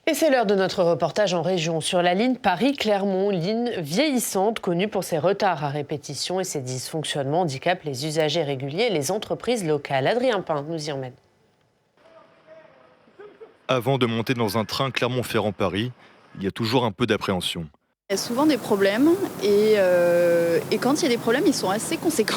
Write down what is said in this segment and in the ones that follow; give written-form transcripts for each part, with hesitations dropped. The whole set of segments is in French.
Et c'est l'heure de notre reportage en région sur la ligne Paris-Clermont, ligne vieillissante connue pour ses retards à répétition et ses dysfonctionnements handicapent les usagers réguliers et les entreprises locales. Adrien Pin nous y emmène. Avant de monter dans un train Clermont-Ferrand-Paris, il y a toujours un peu d'appréhension. Il y a souvent des problèmes et quand il y a des problèmes, ils sont assez conséquents.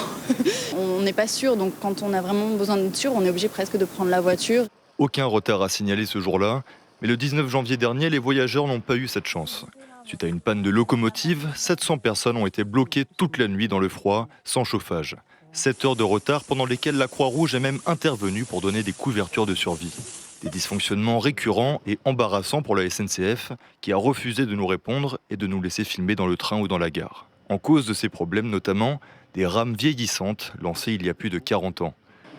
On n'est pas sûr, donc quand on a vraiment besoin d'être sûr, on est obligé presque de prendre la voiture. Aucun retard à signaler ce jour-là, mais le 19 janvier dernier, les voyageurs n'ont pas eu cette chance. Suite à une panne de locomotive, 700 personnes ont été bloquées toute la nuit dans le froid, sans chauffage. 7 heures de retard pendant lesquelles la Croix-Rouge est même intervenue pour donner des couvertures de survie. Des dysfonctionnements récurrents et embarrassants pour la SNCF, qui a refusé de nous répondre et de nous laisser filmer dans le train ou dans la gare. En cause de ces problèmes notamment, des rames vieillissantes lancées il y a plus de 40 ans.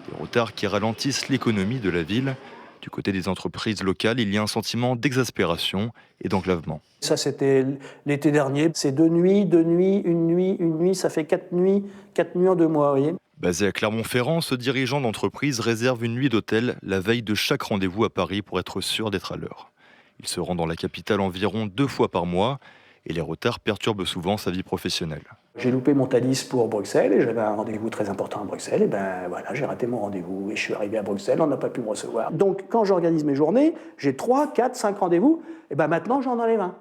Des retards qui ralentissent l'économie de la ville. Du côté des entreprises locales, il y a un sentiment d'exaspération et d'enclavement. Ça, c'était l'été dernier. C'est 2 nuits, 2 nuits, une nuit, ça fait 4 nuits en 2 mois, vous voyez. Basé à Clermont-Ferrand, ce dirigeant d'entreprise réserve une nuit d'hôtel la veille de chaque rendez-vous à Paris pour être sûr d'être à l'heure. Il se rend dans la capitale environ 2 fois par mois et les retards perturbent souvent sa vie professionnelle. J'ai loupé mon Thalys pour Bruxelles et j'avais un rendez-vous très important à Bruxelles. Et ben voilà, j'ai raté mon rendez-vous et je suis arrivé à Bruxelles, on n'a pas pu me recevoir. Donc quand j'organise mes journées, j'ai 3, 4, 5 rendez-vous. Et ben maintenant j'en enlève un.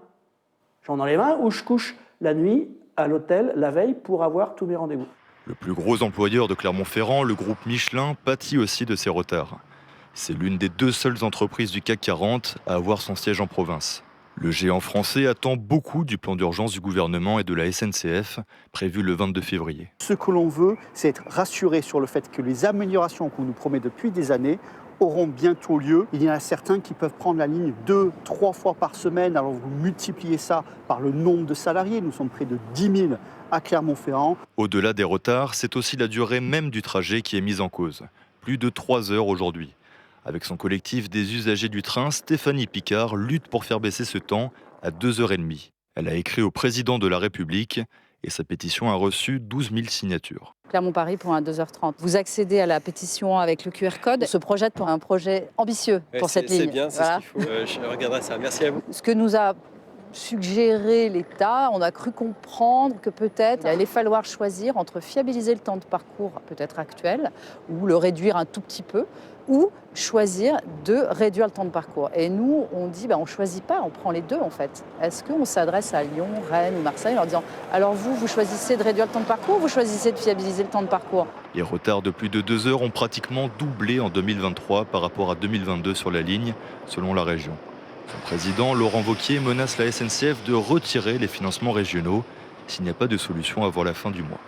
J'en enlève un où je couche la nuit à l'hôtel la veille pour avoir tous mes rendez-vous. Le plus gros employeur de Clermont-Ferrand, le groupe Michelin, pâtit aussi de ces retards. C'est l'une des 2 seules entreprises du CAC 40 à avoir son siège en province. Le géant français attend beaucoup du plan d'urgence du gouvernement et de la SNCF, prévu le 22 février. Ce que l'on veut, c'est être rassuré sur le fait que les améliorations qu'on nous promet depuis des années auront bientôt lieu. Il y en a certains qui peuvent prendre la ligne 2, 3 fois par semaine. Alors vous multipliez ça par le nombre de salariés. Nous sommes près de 10 000 à Clermont-Ferrand. Au-delà des retards, c'est aussi la durée même du trajet qui est mise en cause. Plus de 3 heures aujourd'hui. Avec son collectif des usagers du train, Stéphanie Picard lutte pour faire baisser ce temps à 2h30. Elle a écrit au président de la République et sa pétition a reçu 12 000 signatures. Clermont-Paris pour un 2h30. Vous accédez à la pétition avec le QR code. On se projette pour un projet ambitieux pour cette ligne. C'est bien, c'est ce qu'il faut. Je regarderai ça. Merci à vous. Ce que nous a suggéré l'État, on a cru comprendre que peut-être il allait falloir choisir entre fiabiliser le temps de parcours peut-être actuel ou le réduire un tout petit peu ou choisir de réduire le temps de parcours. Et nous, on dit, on ne choisit pas, on prend les deux en fait. Est-ce qu'on s'adresse à Lyon, Rennes ou Marseille en leur disant, alors vous choisissez de réduire le temps de parcours ou vous choisissez de fiabiliser le temps de parcours? Les retards de plus de 2 heures ont pratiquement doublé en 2023 par rapport à 2022 sur la ligne, selon la région. Son président, Laurent Wauquiez, menace la SNCF de retirer les financements régionaux s'il n'y a pas de solution avant la fin du mois.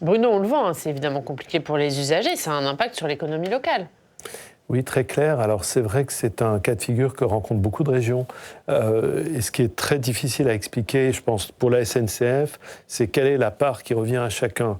Bruno, on le voit, c'est évidemment compliqué pour les usagers, ça a un impact sur l'économie locale. Oui, très clair. Alors c'est vrai que c'est un cas de figure que rencontrent beaucoup de régions. Et ce qui est très difficile à expliquer, je pense, pour la SNCF, c'est quelle est la part qui revient à chacun.